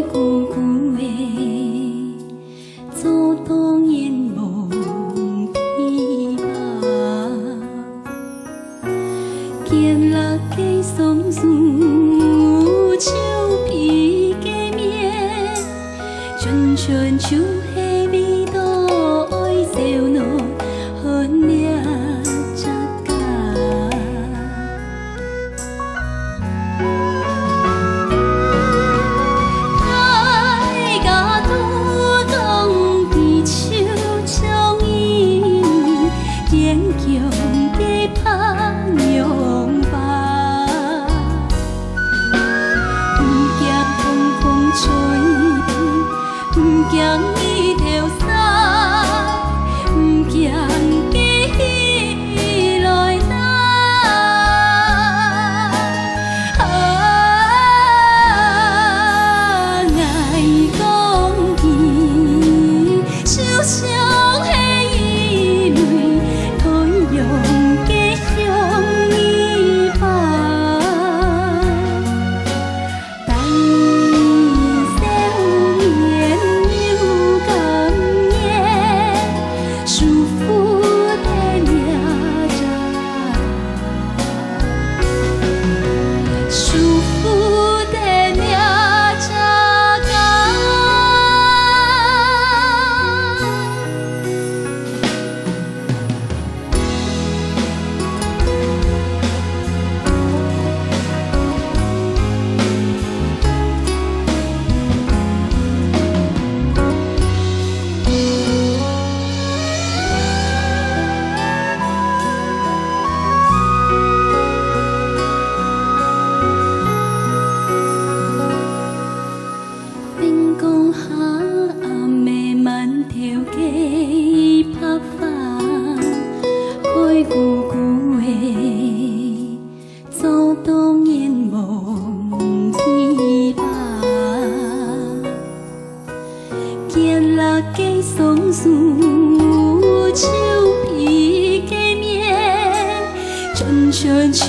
久久的阻挡烟雾天涯，今日计松树手皮加面，春春秋黑味道爱笑浓，恨了这个。大家都讲地手将伊坚强地拍娘吧，不惊风风吹，不惊伊头纱，不惊伊来打。爱讲伊手上的伊泪，同样加上伊吧。但少年又甘愿，束缚的领着，束缚的领着干。边讲下暗的慢条鸡拍饭，开久久的阻挡烟雾天涯，今日计松树手皮加面，春春秋